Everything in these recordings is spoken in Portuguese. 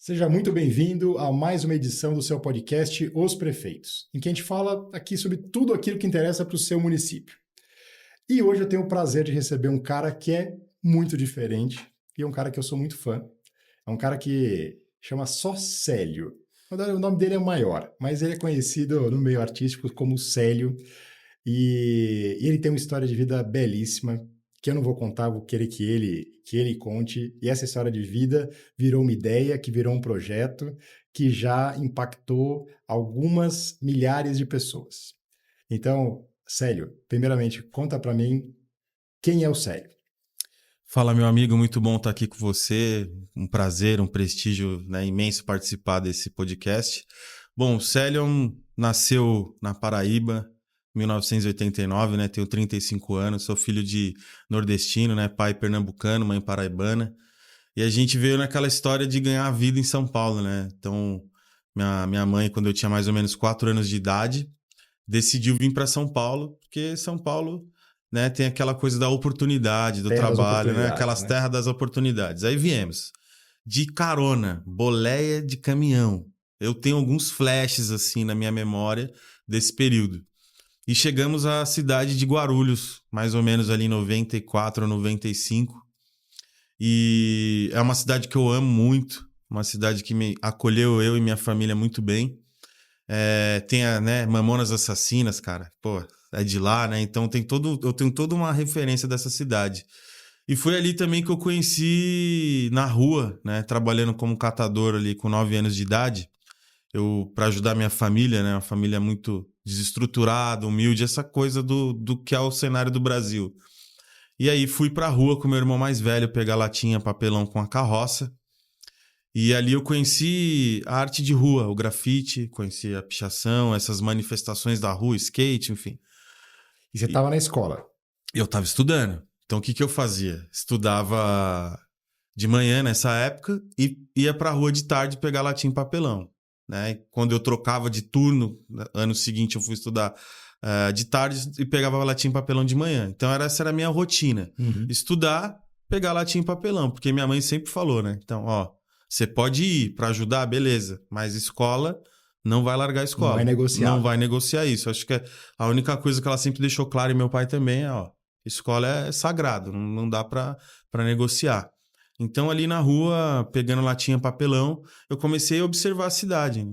Seja muito bem-vindo a mais uma edição do seu podcast Os Prefeitos, em que a gente fala aqui sobre tudo aquilo que interessa para o seu município. E hoje eu tenho o prazer de receber um cara que é muito diferente e é um cara que eu sou muito fã. É um cara que chama só Célio. O nome dele é maior, mas ele é conhecido no meio artístico como Célio. E ele tem uma história de vida belíssima, que eu não vou contar, vou querer que ele conte. E essa história de vida virou uma ideia, que virou um projeto, que já impactou algumas milhares de pessoas. Então, Célio, primeiramente, conta para mim quem é o Célio. Fala, meu amigo, muito bom estar aqui com você. Um prazer, um prestígio, né, imenso participar desse podcast. Bom, o Célio nasceu na Paraíba, em 1989, né? Tenho 35 anos, sou filho de nordestino, né? Pai pernambucano, mãe paraibana. E a gente veio naquela história de ganhar a vida em São Paulo, né? Então, minha mãe, quando eu tinha mais ou menos 4 anos de idade, decidiu vir para São Paulo, porque São Paulo, né, tem aquela coisa da oportunidade, do Terra das trabalho, né, oportunidades, aquelas né? terras das oportunidades. Aí viemos de carona, boleia de caminhão. Eu tenho alguns flashes assim na minha memória desse período. E chegamos à cidade de Guarulhos, mais ou menos ali em 94 ou 95. E é uma cidade que eu amo muito, uma cidade que me acolheu eu e minha família muito bem. Tem né, Mamonas Assassinas, cara. Pô, é de lá, né? Então eu tenho toda uma referência dessa cidade. E foi ali também que eu conheci na rua, né? Trabalhando como catador ali com 9 anos de idade. Para ajudar minha família, né? Uma família muito desestruturada, humilde, essa coisa do que é o cenário do Brasil. E aí fui pra rua com meu irmão mais velho pegar latinha, papelão com a carroça. E ali eu conheci a arte de rua, o grafite, conheci a pichação, essas manifestações da rua, skate, enfim. E você E estava na escola. eu estava estudando. Então o que eu fazia? Estudava de manhã nessa época e ia pra rua de tarde pegar latinha e papelão. Né? E quando eu trocava de turno, ano seguinte eu fui estudar de tarde e pegava latinha e papelão de manhã. Então essa era a minha rotina. Uhum. Estudar, pegar latinha e papelão, porque minha mãe sempre falou, né? Então, ó, você pode ir para ajudar, beleza, mas escola não vai largar a Não é escola. Não negociável. vai negociar isso. Acho que a única coisa que ela sempre deixou clara, e meu pai também, é, ó, escola é sagrado, não dá para negociar. Então, ali na rua, pegando latinha, papelão, eu comecei a observar a cidade, né?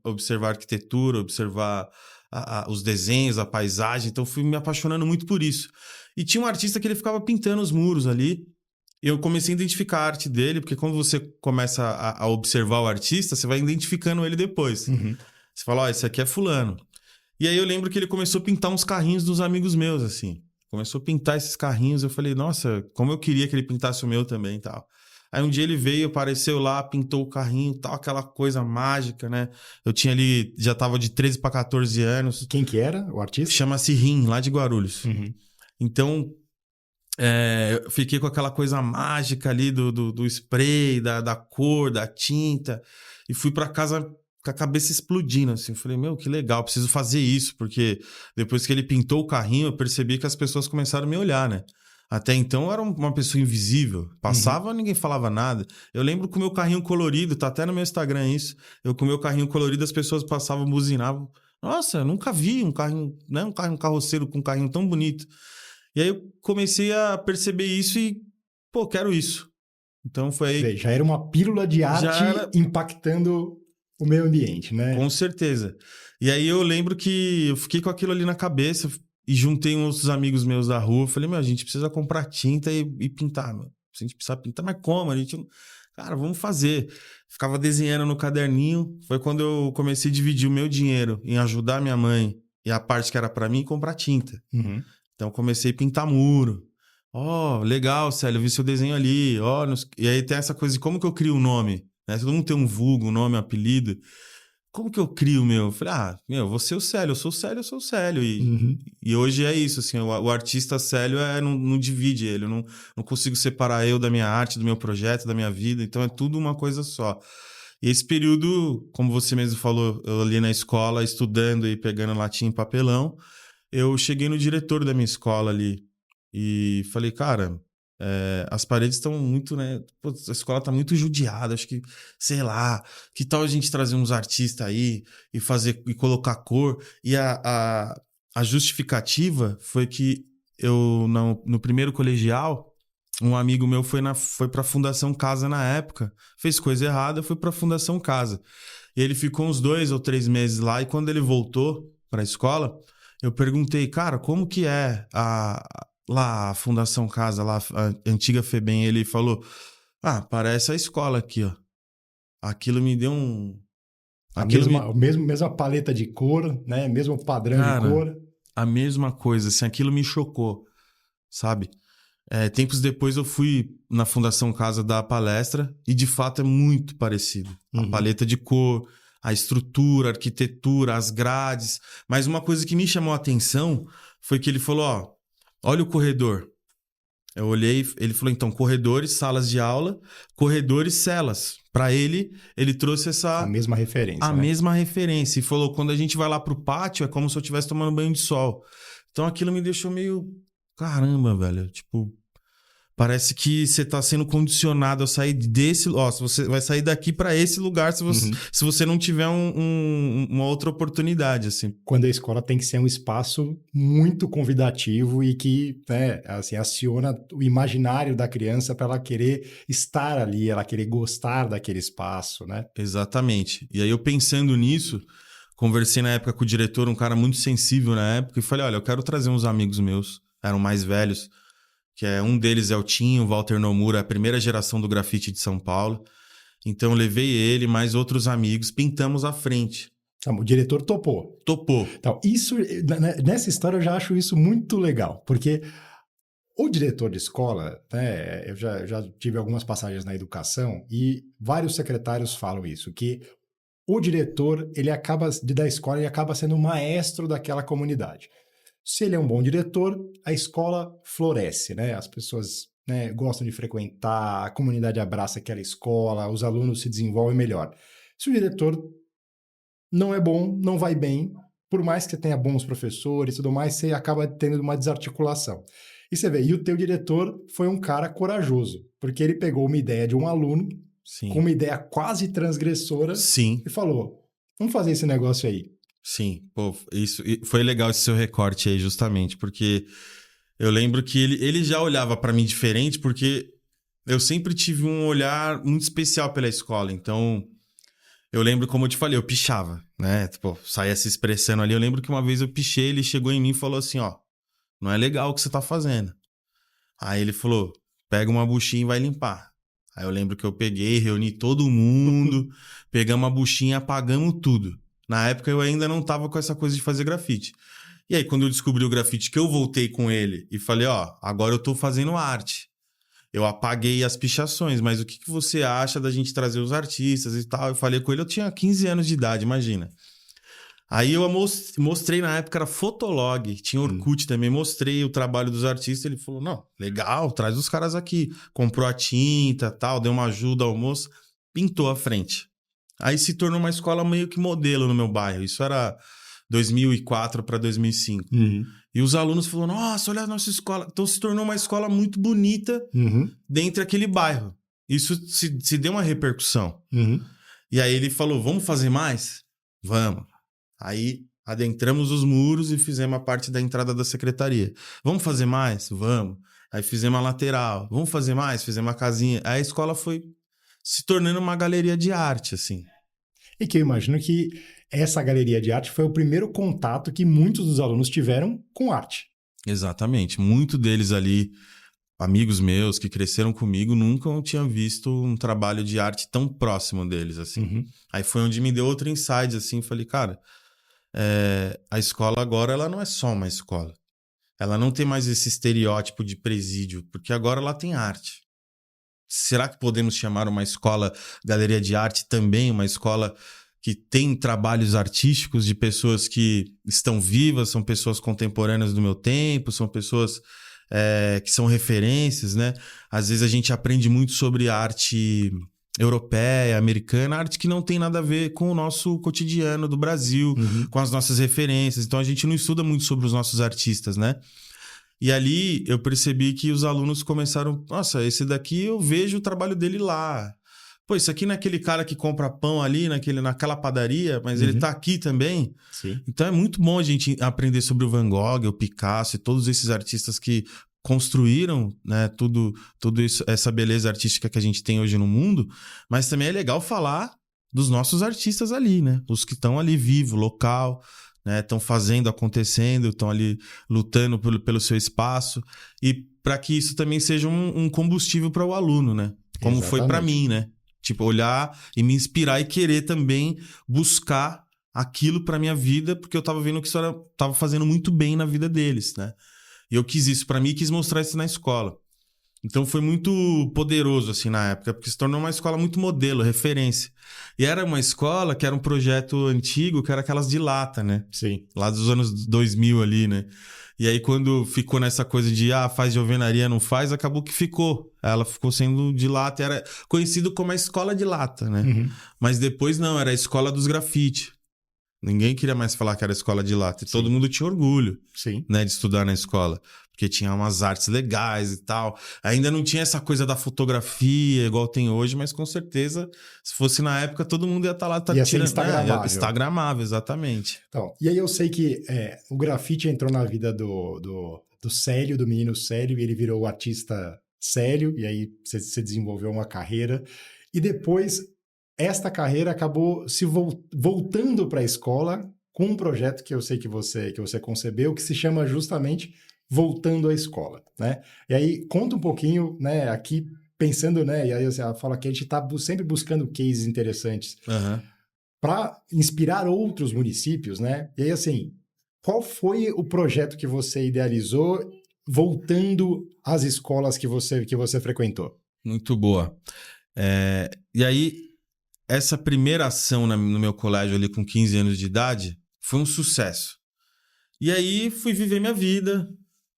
Observar a arquitetura, observar os desenhos, a paisagem. Então, fui me apaixonando muito por isso. E tinha um artista que ele ficava pintando os muros ali. Eu comecei a identificar a arte dele, porque quando você começa a observar o artista, você vai identificando ele depois. Uhum. Você fala, ó, esse aqui é fulano. E aí eu lembro que ele começou a pintar uns carrinhos dos amigos meus, assim. Começou a pintar esses carrinhos, eu falei, nossa, como eu queria que ele pintasse o meu também e tal. Aí um dia ele veio, apareceu lá, pintou o carrinho, tal, aquela coisa mágica, né? Eu tinha ali, já tava de 13 para 14 anos. Quem que era o artista? Chama-se Rim, lá de Guarulhos. Uhum. Então, eu fiquei com aquela coisa mágica ali do spray, da cor, da tinta. E fui para casa com a cabeça explodindo, assim. Eu falei, meu, que legal, preciso fazer isso. Porque depois que ele pintou o carrinho, eu percebi que as pessoas começaram a me olhar, né? Até então eu era uma pessoa invisível. Passava, ninguém falava nada. Eu lembro com o meu carrinho colorido, tá até no meu Instagram isso. Eu com o meu carrinho colorido, as pessoas passavam, buzinavam. Nossa, eu nunca vi um carrinho, né? Um carroceiro com um carrinho tão bonito. E aí eu comecei a perceber isso e, pô, quero isso. Então foi aí. Já era uma pílula de Já arte era, impactando o meio ambiente, né? com certeza. E aí eu lembro que eu fiquei com aquilo ali na cabeça e juntei uns outros amigos meus da rua. Falei, meu, a gente precisa comprar tinta e pintar, meu. A gente precisa pintar, mas como? A gente não... Cara, vamos fazer. Ficava desenhando no caderninho. Foi quando eu comecei a dividir o meu dinheiro em ajudar minha mãe e a parte que era pra mim comprar tinta. Uhum. Então comecei a pintar muro. Ó, legal, Célio, eu vi seu desenho ali. Ó, e aí tem essa coisa de como que eu crio um nome, né? Todo mundo tem um vulgo, um nome, um apelido. Como que eu crio o meu? Eu falei, meu, você é o Célio, eu sou o Célio, eu sou o Célio. Uhum. E hoje é isso, assim, o artista Célio não divide ele, eu não consigo separar eu da minha arte, do meu projeto, da minha vida, então é tudo uma coisa só. E esse período, como você mesmo falou, eu ali na escola, estudando e pegando latinha e papelão, eu cheguei no diretor da minha escola ali e falei, cara, As paredes estão muito, né? Pô, a escola tá muito judiada. Acho que, sei lá, que tal a gente trazer uns artistas aí e colocar cor? E a justificativa foi que eu, no primeiro colegial, um amigo meu foi pra Fundação Casa na época, fez coisa errada, foi pra Fundação Casa. E ele ficou uns 2 ou 3 meses lá, e quando ele voltou pra escola, eu perguntei, cara, como que é lá a Fundação Casa, lá a antiga FEBEM? Ele falou, parece a escola aqui, ó. Aquilo me deu um... Mesma paleta de cor, né? Mesmo padrão de Cara, cor. a mesma coisa, assim, aquilo me chocou, sabe? Tempos depois eu fui na Fundação Casa dar a palestra e de fato é muito parecido. A paleta de cor, a estrutura, a arquitetura, as grades. Mas uma coisa que me chamou a atenção foi que ele falou, olha o corredor. Eu olhei, ele falou, então, corredores, salas de aula, corredores, celas. Para ele trouxe A mesma referência, a né? mesma referência. E falou, quando a gente vai lá pro pátio, é como se eu estivesse tomando banho de sol. Então aquilo me deixou meio... Caramba, velho. Tipo, parece que você tá sendo condicionado a sair desse... você vai sair daqui para esse lugar se você não tiver uma outra oportunidade, assim. Quando a escola tem que ser um espaço muito convidativo e que, né, assim, aciona o imaginário da criança para ela querer estar ali, ela querer gostar daquele espaço, né? Exatamente. E aí eu pensando nisso, conversei na época com o diretor, um cara muito sensível na época, e falei, olha, eu quero trazer uns amigos meus, eram mais velhos, que um deles é o Tinho, o Walter Nomura, a primeira geração do grafite de São Paulo. Então eu levei ele, mais outros amigos, pintamos à frente. Então, o diretor topou. Topou. Então, nessa história eu já acho isso muito legal, porque o diretor de escola, né, eu já tive algumas passagens na educação e vários secretários falam isso, que o diretor, da escola, ele acaba sendo o maestro daquela comunidade. Se ele é um bom diretor, a escola floresce, né? As pessoas, né, gostam de frequentar, a comunidade abraça aquela escola, os alunos se desenvolvem melhor. Se o diretor não é bom, não vai bem, por mais que você tenha bons professores e tudo mais, você acaba tendo uma desarticulação. E você vê, e o teu diretor foi um cara corajoso, porque ele pegou uma ideia de um aluno, Sim. com uma ideia quase transgressora, Sim. E falou, vamos fazer esse negócio aí. Sim, pô, isso foi legal esse seu recorte aí, justamente, porque eu lembro que ele já olhava pra mim diferente, porque eu sempre tive um olhar muito especial pela escola. Então, eu lembro, como eu te falei, eu pichava, né? Tipo, saía se expressando ali. Eu lembro que uma vez eu pichei, ele chegou em mim e falou assim, não é legal o que você tá fazendo. Aí ele falou, pega uma buchinha e vai limpar. Aí eu lembro que eu peguei, reuni todo mundo, pegamos a buchinha e apagamos tudo. Na época eu ainda não tava com essa coisa de fazer grafite. E aí, quando eu descobri o grafite, que eu voltei com ele e falei, agora eu tô fazendo arte. Eu apaguei as pichações, mas o que você acha da gente trazer os artistas e tal? Eu falei com ele, eu tinha 15 anos de idade, imagina. Aí eu mostrei, na época era Fotolog, tinha Orkut também, mostrei o trabalho dos artistas, ele falou, não, legal, traz os caras aqui. Comprou a tinta, tal, deu uma ajuda ao moço, pintou a frente. Aí se tornou uma escola meio que modelo no meu bairro, isso era 2004 para 2005. E os alunos falaram, nossa, olha a nossa escola. Então se tornou uma escola muito bonita dentro daquele bairro. Isso se deu uma repercussão. E aí ele falou, vamos fazer mais? Vamos. Aí adentramos os muros e fizemos a parte da entrada da secretaria. Vamos fazer mais? Vamos. Aí fizemos a lateral. Vamos fazer mais? Fizemos a casinha. Aí a escola foi se tornando uma galeria de arte, assim. E que eu imagino que essa galeria de arte foi o primeiro contato que muitos dos alunos tiveram com arte. Exatamente. Muitos deles ali, amigos meus que cresceram comigo, nunca tinham visto um trabalho de arte tão próximo deles, assim. Aí foi onde me deu outro insight, assim. Falei, cara, a escola agora ela não é só uma escola. Ela não tem mais esse estereótipo de presídio, porque agora ela tem arte. Será que podemos chamar uma escola galeria de arte também uma escola que tem trabalhos artísticos de pessoas que estão vivas, são pessoas contemporâneas do meu tempo, são pessoas que são referências, né? Às vezes a gente aprende muito sobre arte europeia, americana, arte que não tem nada a ver com o nosso cotidiano do Brasil, com as nossas referências. Então a gente não estuda muito sobre os nossos artistas, né? E ali eu percebi que os alunos começaram... Nossa, esse daqui eu vejo o trabalho dele lá. Pô, isso aqui não é aquele cara que compra pão ali naquela padaria, mas ele tá aqui também. Sim. Então é muito bom a gente aprender sobre o Van Gogh, o Picasso e todos esses artistas que construíram, né, tudo isso, essa beleza artística que a gente tem hoje no mundo, mas também é legal falar dos nossos artistas ali, né? Os que estão ali vivo, local, né? Estão fazendo, acontecendo, estão ali lutando pelo seu espaço, e para que isso também seja um combustível para o aluno, né? Como Exatamente. foi para mim, né? Tipo, olhar e me inspirar e querer também buscar aquilo para minha vida, porque eu tava vendo que isso tava fazendo muito bem na vida deles, né? E eu quis isso para mim e quis mostrar isso na escola. Então foi muito poderoso, assim, na época, porque se tornou uma escola muito modelo, referência. E era uma escola que era um projeto antigo, que era aquelas de lata, né? Sim. Lá dos anos 2000 ali, né? E aí quando ficou nessa coisa de, faz de alvenaria, não faz, acabou que ficou. Ela ficou sendo de lata, era conhecido como a escola de lata, né? Mas depois não, era a escola dos grafite. Ninguém queria mais falar que era escola de lata. E todo mundo tinha orgulho, né, de estudar na escola. Porque tinha umas artes legais e tal. Ainda não tinha essa coisa da fotografia igual tem hoje, mas com certeza, se fosse na época, todo mundo ia estar lá ia ser tirando. instagramável. Instagramável, exatamente. Então, e aí eu sei que o grafite entrou na vida do Célio, do menino Célio, e ele virou o artista Célio, e aí você desenvolveu uma carreira. E depois, esta carreira acabou se voltando para a escola com um projeto que eu sei que você concebeu, que se chama justamente Voltando à Escola, né? E aí, conta um pouquinho, né, aqui, pensando, né, e aí você fala que a gente está sempre buscando cases interessantes para inspirar outros municípios, né? E aí, assim, qual foi o projeto que você idealizou voltando às escolas que você frequentou? Muito boa. E aí, essa primeira ação no meu colégio ali com 15 anos de idade foi um sucesso. E aí, fui viver minha vida,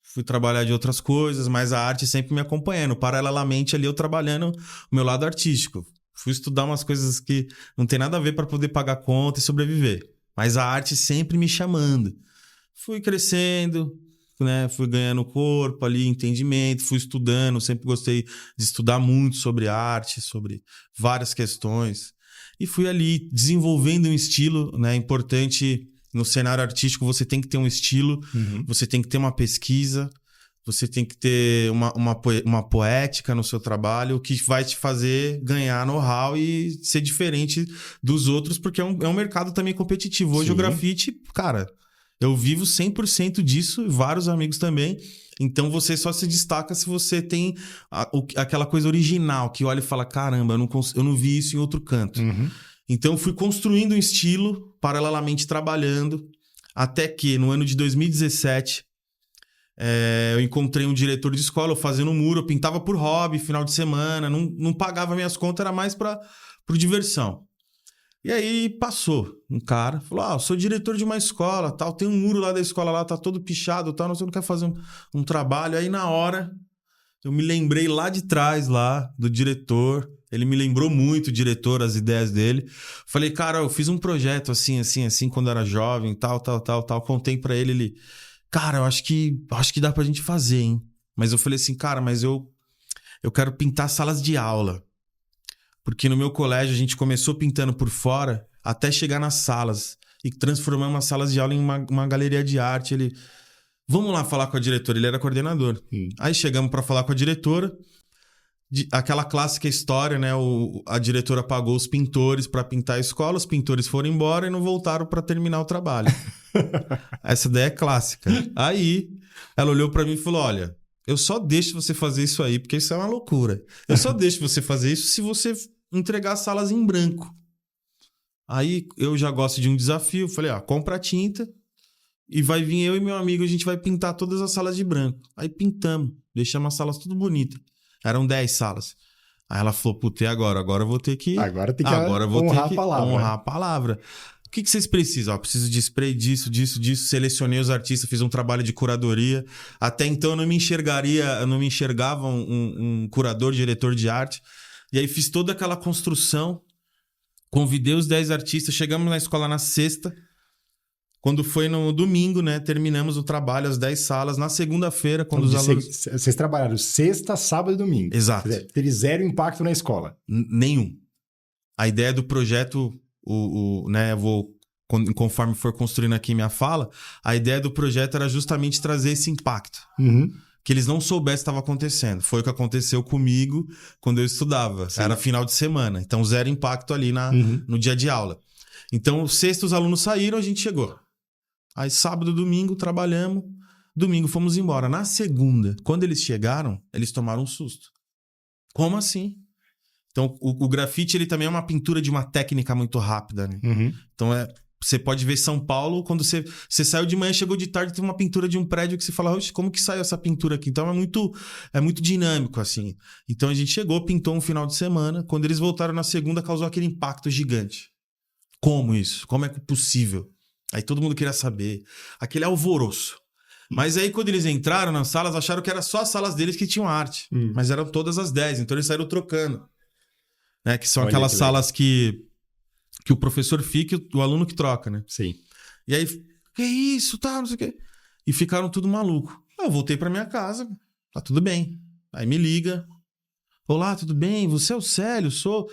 fui trabalhar de outras coisas, mas a arte sempre me acompanhando. Paralelamente ali, eu trabalhando o meu lado artístico. Fui estudar umas coisas que não tem nada a ver para poder pagar conta e sobreviver. Mas a arte sempre me chamando. Fui crescendo, né? Fui ganhando corpo ali, entendimento, fui estudando. Sempre gostei de estudar muito sobre arte, sobre várias questões. E fui ali desenvolvendo um estilo, né? Importante no cenário artístico, você tem que ter um estilo, você tem que ter uma pesquisa, você tem que ter uma poética no seu trabalho, que vai te fazer ganhar know-how e ser diferente dos outros, porque é um mercado também competitivo. Hoje o grafite, cara, eu vivo 100% disso, e vários amigos também. Então você só se destaca se você tem aquela coisa original, que olha e fala, caramba, eu não vi isso em outro canto. Então eu fui construindo um estilo, paralelamente trabalhando, até que no ano de 2017 eu encontrei um diretor de escola, eu fazendo um muro, eu pintava por hobby, final de semana, não pagava minhas contas, era mais por diversão. E aí passou um cara, falou, eu sou diretor de uma escola, tal, tem um muro lá da escola, lá tá todo pichado, tal, você não quer fazer um trabalho? Aí na hora eu me lembrei lá de trás, lá do diretor, ele me lembrou muito, o diretor, as ideias dele. Falei, cara, eu fiz um projeto assim, quando eu era jovem, tal, contei pra ele, cara, eu acho que dá pra gente fazer, hein? Mas eu falei assim, cara, mas eu quero pintar salas de aula. Porque no meu colégio a gente começou pintando por fora até chegar nas salas e transformamos as salas de aula em uma galeria de arte. Ele, vamos lá falar com a diretora, ele era coordenador. Aí chegamos pra falar com a diretora, aquela clássica história, né? A diretora pagou os pintores pra pintar a escola, os pintores foram embora e não voltaram pra terminar o trabalho. Essa ideia é clássica. Aí ela olhou pra mim e falou, olha, eu só deixo você fazer isso aí, porque isso é uma loucura. Eu só deixo você fazer isso se você entregar as salas em branco. Aí eu já gosto de um desafio, falei, compra a tinta e vai vir eu e meu amigo, a gente vai pintar todas as salas de branco. Aí pintamos, deixamos as salas tudo bonitas. Eram 10 salas. Aí ela falou, puta, e agora? Agora eu vou ter que... Agora tem que honrar a palavra. Honrar a palavra. O que vocês precisam? Preciso de spray, disso. Selecionei os artistas, fiz um trabalho de curadoria. Até então eu não me enxergava um curador, diretor de arte. E aí fiz toda aquela construção. Convidei os 10 artistas. Chegamos na escola na sexta. Quando foi no domingo, né? Terminamos o trabalho, as 10 salas. Na segunda-feira, quando Então, os alunos... Vocês trabalharam sexta, sábado e domingo. Exato. Quer dizer, teve zero impacto na escola. Nenhum. A ideia do projeto, né? Eu vou, conforme for construindo aqui minha fala, a ideia do projeto era justamente trazer esse impacto. Uhum. Que eles não soubessem o que estava acontecendo. Foi o que aconteceu comigo quando eu estudava. Sim. Era final de semana. Então, zero impacto ali no dia de aula. Então, sexta os alunos saíram, a gente chegou. Aí, sábado, domingo, trabalhamos. Domingo, fomos embora. Na segunda, quando eles chegaram, eles tomaram um susto. Como assim? Então, o grafite, ele também é uma pintura de uma técnica muito rápida, né? Uhum. Então, você pode ver São Paulo, quando você saiu de manhã, chegou de tarde, tem uma pintura de um prédio que você fala, oxe, como que saiu essa pintura aqui? Então, é muito dinâmico, assim. Então, a gente chegou, pintou um final de semana. Quando eles voltaram na segunda, causou aquele impacto gigante. Como isso? Como é possível? Aí todo mundo queria saber. Aquele alvoroço. Mas aí, quando eles entraram nas salas, acharam que era só as salas deles que tinham arte. Mas eram todas as 10. Então, eles saíram trocando. Né? Que são aquelas salas que o professor fica e o aluno que troca, né? Sim. E aí, que isso, tá, não sei o quê. E ficaram tudo maluco. Eu voltei pra minha casa, tá tudo bem. Aí me liga. Olá, tudo bem? Você é o Célio? Sou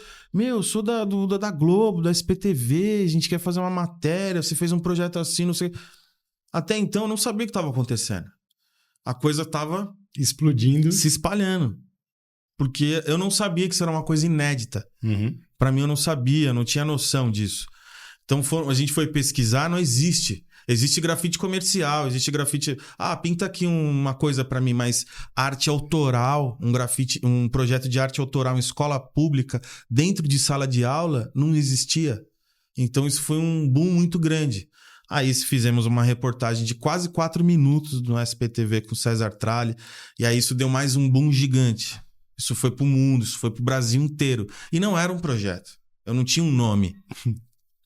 da Globo, da SPTV, a gente quer fazer uma matéria, você fez um projeto assim, não sei. Até então eu não sabia o que estava acontecendo. A coisa estava explodindo, se espalhando. Porque eu não sabia que isso era uma coisa inédita. Uhum. Para mim eu não sabia, não tinha noção disso. Então a gente foi pesquisar, não existe. Existe grafite comercial, existe grafite... pinta aqui uma coisa para mim, mas arte autoral, um projeto de arte autoral em escola pública, dentro de sala de aula, não existia. Então isso foi um boom muito grande. Aí fizemos uma reportagem de quase 4 minutos no SPTV com o César Tralli, e aí isso deu mais um boom gigante. Isso foi pro mundo, isso foi pro Brasil inteiro. E não era um projeto. Eu não tinha um nome.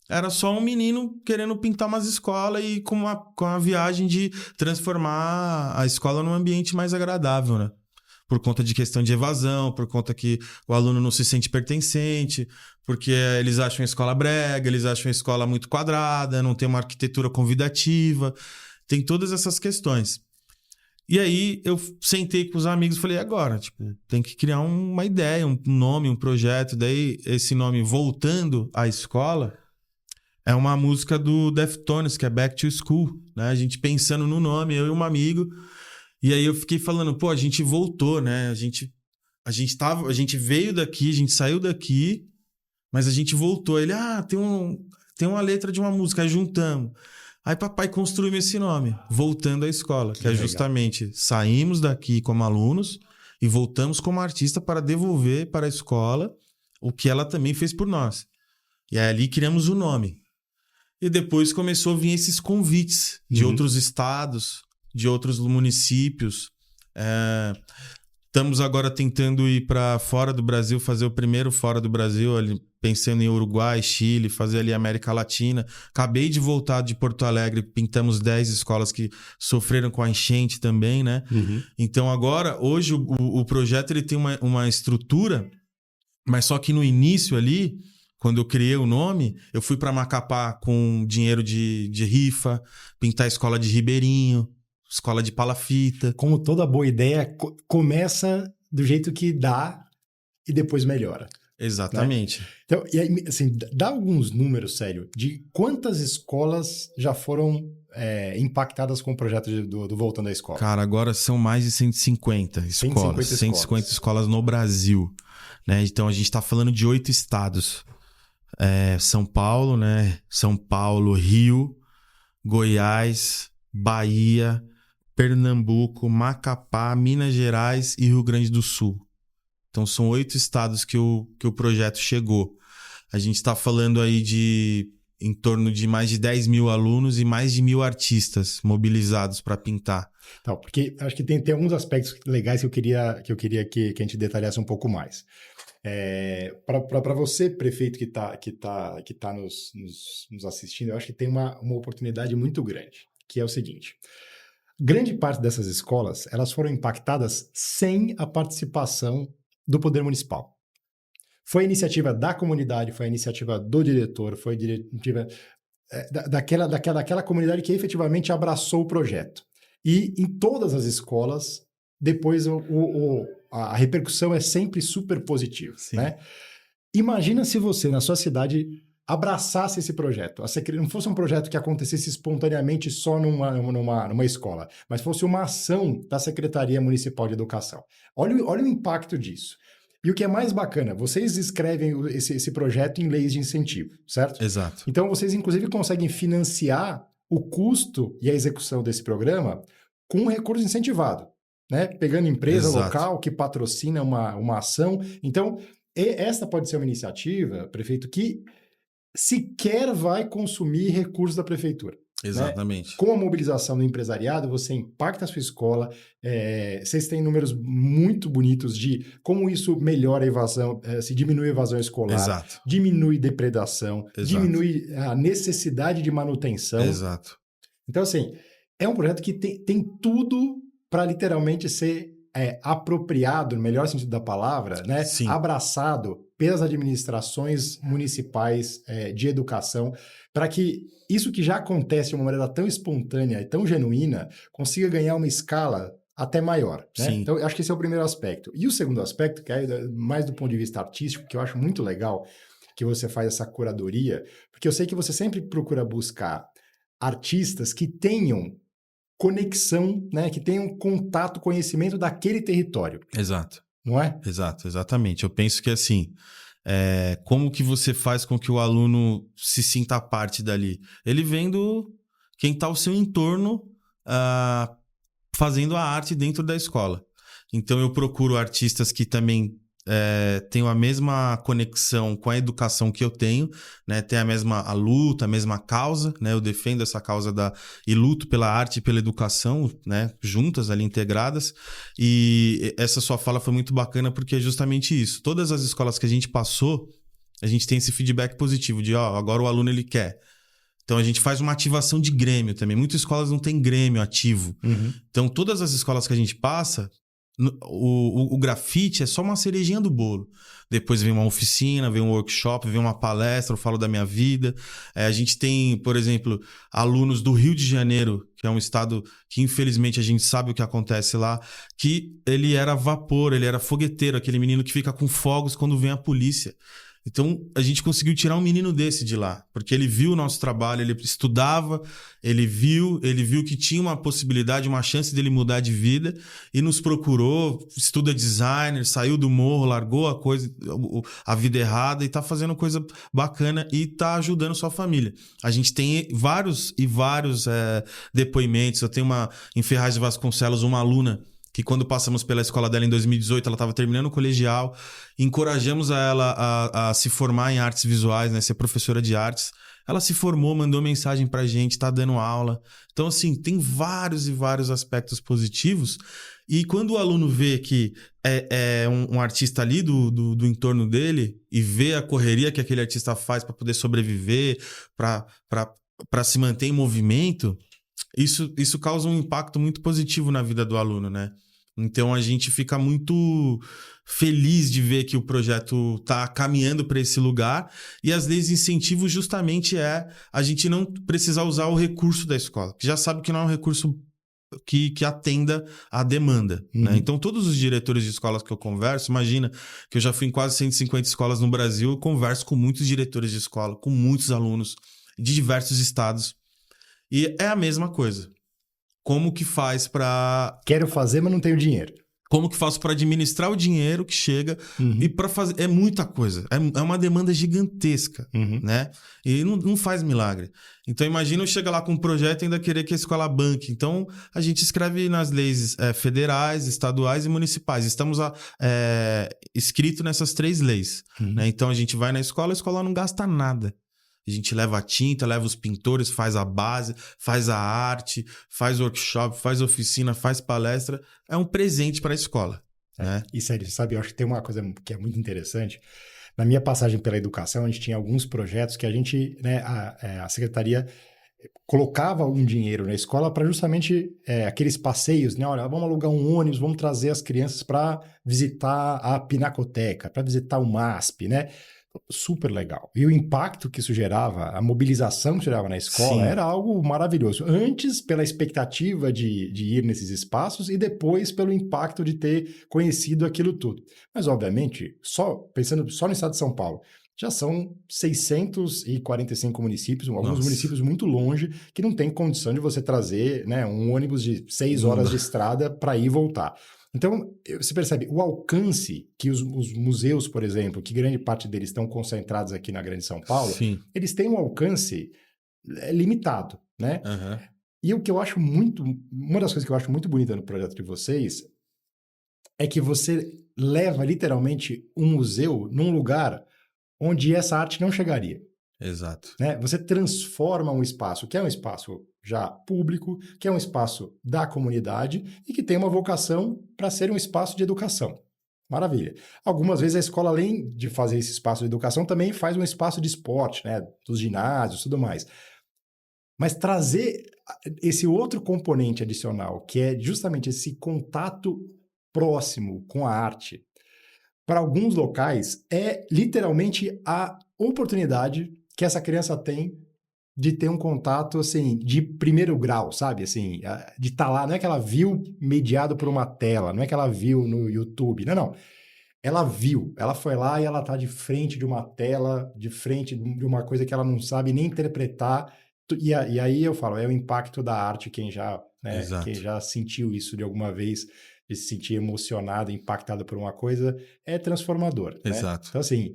Era só um menino querendo pintar umas escolas e com a viagem de transformar a escola num ambiente mais agradável, né? Por conta de questão de evasão, por conta que o aluno não se sente pertencente, porque eles acham a escola brega, eles acham a escola muito quadrada, não tem uma arquitetura convidativa, tem todas essas questões. E aí eu sentei com os amigos e falei, agora, tem que criar uma ideia, um nome, um projeto. Daí esse nome, Voltando à Escola, é uma música do Deftones, que é Back to School, né? A gente pensando no nome, eu e um amigo. E aí eu fiquei falando, a gente voltou, né? A gente veio daqui, a gente saiu daqui, mas a gente voltou. Ele, tem uma letra de uma música, aí juntamos. Aí papai construiu esse nome, Voltando à Escola, que é justamente saímos daqui como alunos e voltamos como artista para devolver para a escola o que ela também fez por nós. E aí ali criamos o nome. E depois começou a vir esses convites de outros estados, de outros municípios. Estamos agora tentando ir para fora do Brasil, fazer o primeiro fora do Brasil, ali, pensando em Uruguai, Chile, fazer ali América Latina. Acabei de voltar de Porto Alegre, pintamos 10 escolas que sofreram com a enchente também, né? Então agora, hoje o projeto ele tem uma estrutura, mas só que no início ali, quando eu criei o nome, eu fui para Macapá com dinheiro de rifa, pintar a escola de Ribeirinho, escola de palafita. Como toda boa ideia, começa do jeito que dá e depois melhora. Exatamente. Né? Então, e aí, assim, dá alguns números, sério, de quantas escolas já foram impactadas com o projeto do Voltando à Escola? Cara, agora são mais de 150 escolas. 150 escolas no Brasil. Né? Então, a gente está falando de 8 estados. São Paulo, né? São Paulo, Rio, Goiás, Bahia, Pernambuco, Macapá, Minas Gerais e Rio Grande do Sul. Então, são 8 estados que o projeto chegou. A gente está falando aí de em torno de mais de 10 mil alunos e mais de 1.000 artistas mobilizados para pintar. Então, porque acho que tem alguns aspectos legais que eu queria que a gente detalhasse um pouco mais. Para você, prefeito que tá nos assistindo, eu acho que tem uma oportunidade muito grande, que é o seguinte. Grande parte dessas escolas, elas foram impactadas sem a participação do poder municipal. Foi a iniciativa da comunidade, foi a iniciativa do diretor, foi a iniciativa daquela comunidade que efetivamente abraçou o projeto. E em todas as escolas, depois a repercussão é sempre super positiva, né? Imagina se você, na sua cidade, abraçasse esse projeto. Não fosse um projeto que acontecesse espontaneamente só numa escola, mas fosse uma ação da Secretaria Municipal de Educação. Olha o impacto disso. E o que é mais bacana, vocês escrevem esse projeto em leis de incentivo, certo? Exato. Então, vocês, inclusive, conseguem financiar o custo e a execução desse programa com um recurso incentivado, né? Pegando empresa local que patrocina uma ação. Então, essa pode ser uma iniciativa, prefeito, que sequer vai consumir recursos da prefeitura. Exatamente. Né? Com a mobilização do empresariado, você impacta a sua escola, vocês têm números muito bonitos de como isso melhora a evasão, se diminui a evasão escolar, Exato. diminui depredação, Exato. Diminui a necessidade de manutenção. Exato. Então, assim, é um projeto que tem tudo para literalmente ser apropriado, no melhor sentido da palavra, né? Sim. Abraçado pelas administrações municipais de educação, para que isso que já acontece de uma maneira tão espontânea e tão genuína consiga ganhar uma escala até maior. Né? Então, eu acho que esse é o primeiro aspecto. E o segundo aspecto, que é mais do ponto de vista artístico, que eu acho muito legal que você faz essa curadoria, porque eu sei que você sempre procura buscar artistas que tenham conexão, né, que tenham contato, conhecimento daquele território. Exato. Não é? Exato, exatamente. Eu penso que assim, como que você faz com que o aluno se sinta parte dali? Ele vendo quem está ao seu entorno fazendo a arte dentro da escola. Então eu procuro artistas que também tenham a mesma conexão com a educação que eu tenho, né? Tem a luta, a mesma causa, né? Eu defendo essa causa e luto pela arte e pela educação, né? Juntas ali, integradas. E essa sua fala foi muito bacana porque é justamente isso. Todas as escolas que a gente passou, a gente tem esse feedback positivo de, agora o aluno ele quer. Então, a gente faz uma ativação de grêmio também. Muitas escolas não têm grêmio ativo. Uhum. Então, todas as escolas que a gente passa, o grafite é só uma cerejinha do bolo. Depois vem uma oficina, vem um workshop, vem uma palestra, eu falo da minha vida. A gente tem, por exemplo, alunos do Rio de Janeiro, que é um estado que infelizmente a gente sabe o que acontece lá, que ele era vapor, ele era fogueteiro, aquele menino que fica com fogos quando vem a polícia. Então, a gente conseguiu tirar um menino desse de lá, porque ele viu o nosso trabalho, ele estudava, ele viu que tinha uma possibilidade, uma chance dele mudar de vida e nos procurou, estuda designer, saiu do morro, largou a vida errada e tá fazendo coisa bacana e tá ajudando sua família. A gente tem vários depoimentos. Eu tenho em Ferraz de Vasconcelos, uma aluna que quando passamos pela escola dela em 2018, ela estava terminando o colegial, encorajamos ela a se formar em artes visuais, né, ser professora de artes. Ela se formou, mandou mensagem pra gente, tá dando aula. Então, assim, tem vários e vários aspectos positivos. E quando o aluno vê que é um artista ali do entorno dele e vê a correria que aquele artista faz para poder sobreviver, para se manter em movimento, isso causa um impacto muito positivo na vida do aluno, né? Então a gente fica muito feliz de ver que o projeto está caminhando para esse lugar, e as leis de incentivo justamente a gente não precisar usar o recurso da escola, que já sabe que não é um recurso que atenda à demanda. Uhum. Né? Então todos os diretores de escolas que eu converso, imagina que eu já fui em quase 150 escolas no Brasil, eu converso com muitos diretores de escola, com muitos alunos de diversos estados, e é a mesma coisa. Como que faz para... Quero fazer, mas não tenho dinheiro. Como que faço para administrar o dinheiro que chega e para fazer... É muita coisa. É uma demanda gigantesca, né? E não faz milagre. Então, imagina eu chegar lá com um projeto e ainda querer que a escola banque. Então, a gente escreve nas leis federais, estaduais e municipais. Estamos escrito nessas 3 leis. Né? Então, a gente vai na escola, a escola não gasta nada. A gente leva a tinta, leva os pintores, faz a base, faz a arte, faz workshop, faz oficina, faz palestra. É um presente para a escola. Né? E sério, sabe, eu acho que tem uma coisa que é muito interessante. Na minha passagem pela educação, a gente tinha alguns projetos que a gente, né, a secretaria colocava um dinheiro na escola para justamente aqueles passeios, né? Olha, vamos alugar um ônibus, vamos trazer as crianças para visitar a Pinacoteca, para visitar o MASP, né? super legal. E o impacto que isso gerava, a mobilização que isso gerava na escola, Sim. era algo maravilhoso. Antes, pela expectativa de ir nesses espaços, e depois pelo impacto de ter conhecido aquilo tudo. Mas, obviamente, pensando só no estado de São Paulo, já são 645 municípios, alguns Nossa. municípios muito longe, que não tem condição de você trazer, né, um ônibus de 6 Não horas dá. de estrada para ir e voltar. Então, você percebe o alcance que os museus, por exemplo, que grande parte deles estão concentrados aqui na Grande São Paulo, Sim. eles têm um alcance limitado, né? Aham. E o que eu acho uma das coisas que eu acho muito bonita no projeto de vocês é que você leva literalmente um museu num lugar onde essa arte não chegaria. Exato. Né? Você transforma um espaço que é um espaço já público, que é um espaço da comunidade e que tem uma vocação para ser um espaço de educação. Maravilha. Algumas vezes a escola, além de fazer esse espaço de educação, também faz um espaço de esporte, né? Dos ginásios e tudo mais. Mas trazer esse outro componente adicional, que é justamente esse contato próximo com a arte, para alguns locais, é literalmente a oportunidade que essa criança tem de ter um contato, assim, de primeiro grau, sabe? Assim, de estar lá. Não é que ela viu mediado por uma tela, não é que ela viu no YouTube. Não, não. Ela viu, ela foi lá e ela está de frente de uma tela, de frente de uma coisa que ela não sabe nem interpretar. E aí eu falo, é o impacto da arte, quem já, né, quem Exato. já sentiu isso de alguma vez, de se sentir emocionado, impactado por uma coisa, é transformador, né? Exato. Então, assim,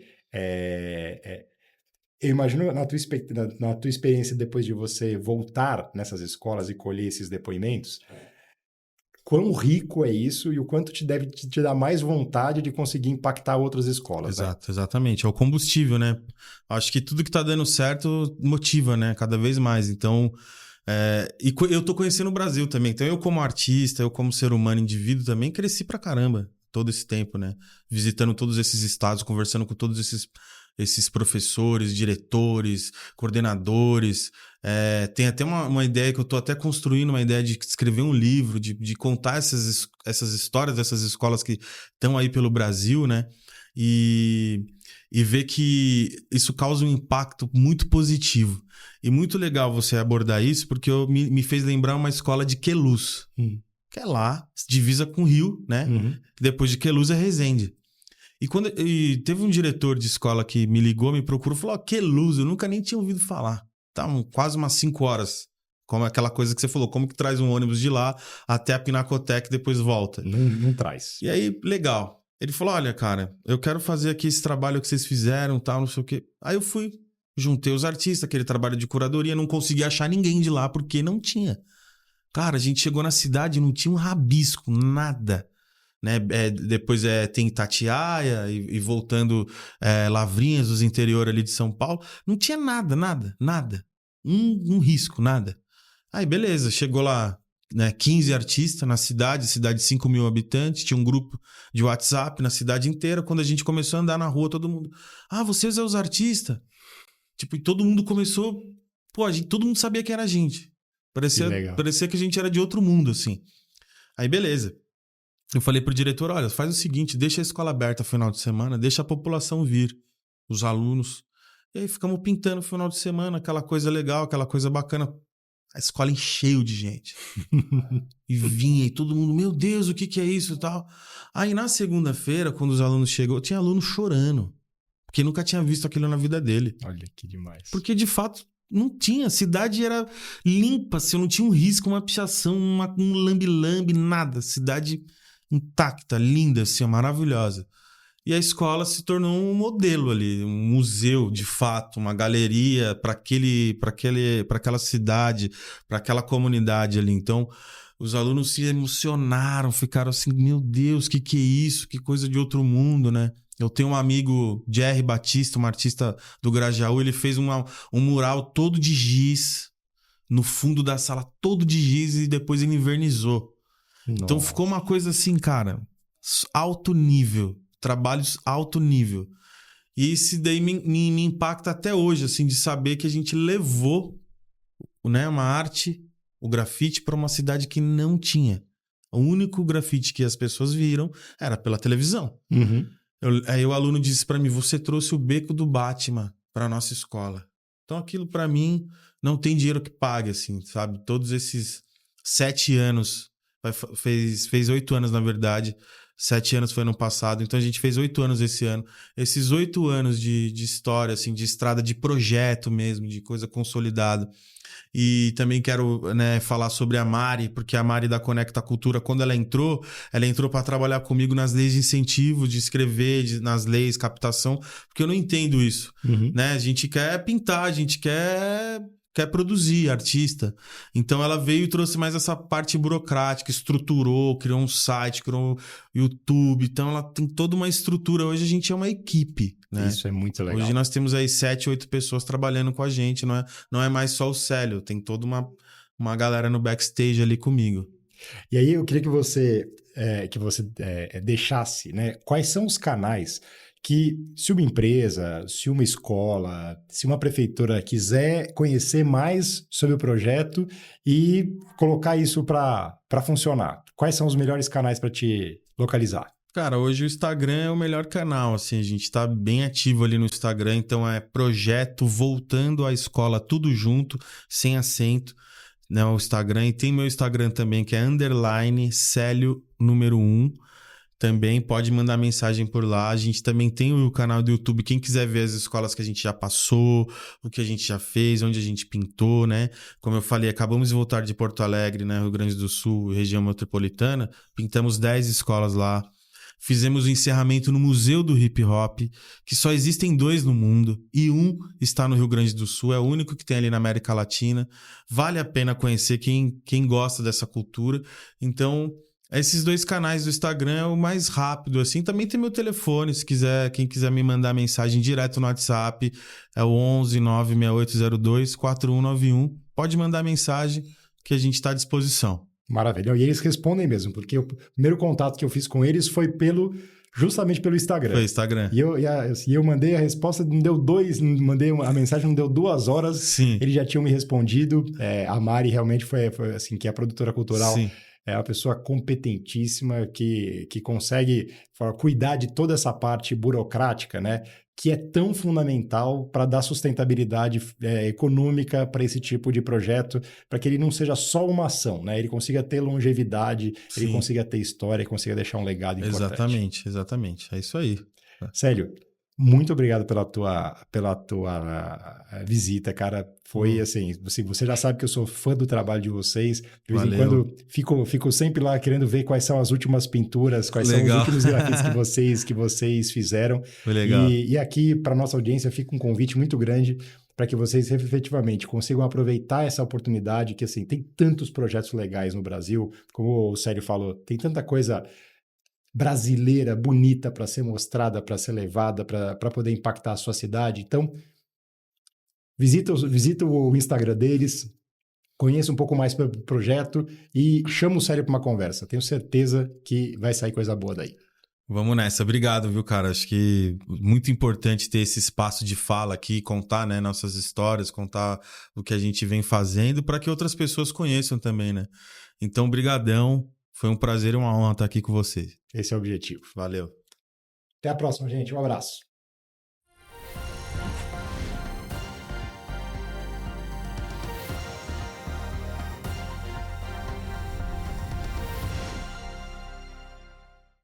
eu imagino na tua experiência depois de você voltar nessas escolas e colher esses depoimentos, quão rico é isso e o quanto deve te dar mais vontade de conseguir impactar outras escolas, né? Exato, exatamente. É o combustível, né? Acho que tudo que tá dando certo motiva, né? Cada vez mais. Então, eu tô conhecendo o Brasil também. Então, eu como artista, eu como ser humano, indivíduo também, cresci pra caramba todo esse tempo, né? Visitando todos esses estados, conversando com todos esses professores, diretores, coordenadores. Tem até uma ideia que eu tô até construindo, uma ideia de escrever um livro, de contar essas histórias dessas escolas que estão aí pelo Brasil, né? E ver que isso causa um impacto muito positivo. E muito legal você abordar isso, porque me fez lembrar uma escola de Queluz, que é lá, divisa com o Rio, né? Uhum. Depois de Queluz é Resende. E teve um diretor de escola que me ligou, me procurou, falou: Queluz, eu nunca nem tinha ouvido falar. Estavam quase umas 5 horas. Como aquela coisa que você falou, como que traz um ônibus de lá até a Pinacoteca e depois volta. Não traz. E aí, legal. Ele falou: olha, cara, eu quero fazer aqui esse trabalho que vocês fizeram, tal, não sei o quê. Aí eu fui, juntei os artistas, aquele trabalho de curadoria, não consegui achar ninguém de lá, porque não tinha. Cara, a gente chegou na cidade e não tinha um rabisco, nada. Né? Depois tem Itatiaia e voltando Lavrinhas, dos interior ali de São Paulo. Não tinha nada, nada, nada. Um risco, nada. Aí, beleza, chegou lá, né, 15 artistas na cidade de 5 mil habitantes, tinha um grupo de WhatsApp na cidade inteira. Quando a gente começou a andar na rua, todo mundo: ah, vocês são os artistas? Tipo, e todo mundo começou... Pô, todo mundo sabia que era a gente. Que legal. Parecia que a gente era de outro mundo, assim. Aí, beleza. Eu falei pro diretor: olha, faz o seguinte, deixa a escola aberta no final de semana, deixa a população vir, os alunos. E aí ficamos pintando no final de semana, aquela coisa legal, aquela coisa bacana. A escola encheu de gente. E vinha, e todo mundo: meu Deus, o que é isso e tal. Aí na segunda-feira, quando os alunos chegou, tinha aluno chorando, porque nunca tinha visto aquilo na vida dele. Olha que demais. Porque de fato não tinha, a cidade era limpa, assim, não tinha um risco, uma pichação, um lambe-lambe, nada. Cidade intacta, linda, assim, maravilhosa. E a escola se tornou um modelo ali, um museu, de fato, uma galeria para aquela cidade, para aquela comunidade ali. Então, os alunos se emocionaram, ficaram assim: meu Deus, que é isso? Que coisa de outro mundo, né? Eu tenho um amigo, Jerry Batista, um artista do Grajaú, ele fez um mural todo de giz, no fundo da sala, todo de giz, e depois ele invernizou. Então ficou uma coisa assim, cara, alto nível, trabalhos alto nível. E isso daí me impacta até hoje, assim, de saber que a gente levou, né, uma arte, o grafite, para uma cidade que não tinha. O único grafite que as pessoas viram era pela televisão. Uhum. Aí o aluno disse pra mim, você trouxe o beco do Batman pra nossa escola. Então aquilo pra mim não tem dinheiro que pague, assim, sabe? Todos esses 7 anos, fez 8 anos na verdade, 7 anos foi ano passado, então a gente fez 8 anos esse ano. Esses 8 anos de história, assim, de estrada, de projeto mesmo, de coisa consolidada. E também quero, né, falar sobre a Mari, porque a Mari da Conecta Cultura, quando ela entrou para trabalhar comigo nas leis de incentivo, de escrever, nas leis, captação, porque eu não entendo isso, né? A gente quer pintar, a gente quer produzir, artista. Então ela veio e trouxe mais essa parte burocrática, estruturou, criou um site, criou um YouTube. Então ela tem toda uma estrutura. Hoje a gente é uma equipe, né? Isso é muito legal. Hoje nós temos aí 7, 8 pessoas trabalhando com a gente. Não é mais só o Célio, tem toda uma galera no backstage ali comigo. E aí eu queria que você deixasse, né? Quais são os canais que, se uma empresa, se uma escola, se uma prefeitura quiser conhecer mais sobre o projeto e colocar isso para funcionar, quais são os melhores canais para te localizar? Cara, hoje o Instagram é o melhor canal, assim, a gente tá bem ativo ali no Instagram, então é projeto Voltando à Escola, tudo junto, sem acento, né, o Instagram. E tem meu Instagram também, que é _Célio número 1. Também pode mandar mensagem por lá. A gente também tem o canal do YouTube. Quem quiser ver as escolas que a gente já passou, o que a gente já fez, onde a gente pintou, né? Como eu falei, acabamos de voltar de Porto Alegre, né? Rio Grande do Sul, região metropolitana. Pintamos 10 escolas lá. Fizemos o encerramento no Museu do Hip Hop, que só existem 2 no mundo. E um está no Rio Grande do Sul. É o único que tem ali na América Latina. Vale a pena conhecer quem gosta dessa cultura. Então... esses 2 canais do Instagram é o mais rápido, assim. Também tem meu telefone, se quiser, quem quiser me mandar mensagem direto no WhatsApp, é o 11 96802 4191. Pode mandar mensagem que a gente está à disposição. Maravilha. E eles respondem mesmo, porque o primeiro contato que eu fiz com eles foi justamente pelo Instagram. Foi Instagram. E eu mandei a resposta, não deu mandei a mensagem, não deu 2 horas. Sim. Eles já tinham me respondido. A Mari realmente foi assim, que é a produtora cultural. Sim. É uma pessoa competentíssima que consegue cuidar de toda essa parte burocrática, né? Que é tão fundamental para dar sustentabilidade econômica para esse tipo de projeto, para que ele não seja só uma ação, né? Ele consiga ter longevidade, Sim. ele consiga ter história, consiga deixar um legado importante. Exatamente. É isso aí. Célio, muito obrigado pela tua visita, cara. Foi assim, você já sabe que eu sou fã do trabalho de vocês. De vez em quando fico sempre lá querendo ver quais são as últimas pinturas, quais são os últimos grafites que vocês fizeram. Foi legal. E aqui, para nossa audiência, fica um convite muito grande para que vocês efetivamente consigam aproveitar essa oportunidade, que assim, tem tantos projetos legais no Brasil, como o Célio falou, tem tanta coisa brasileira, bonita para ser mostrada, para ser levada, para poder impactar a sua cidade. Então, visita o Instagram deles, conheça um pouco mais sobre o projeto e chama o Célio para uma conversa. Tenho certeza que vai sair coisa boa daí. Vamos nessa. Obrigado, viu, cara? Acho que muito importante ter esse espaço de fala aqui, contar, né, nossas histórias, contar o que a gente vem fazendo para que outras pessoas conheçam também, né? Então, brigadão. Foi um prazer e uma honra estar aqui com você. Esse é o objetivo. Valeu. Até a próxima, gente. Um abraço.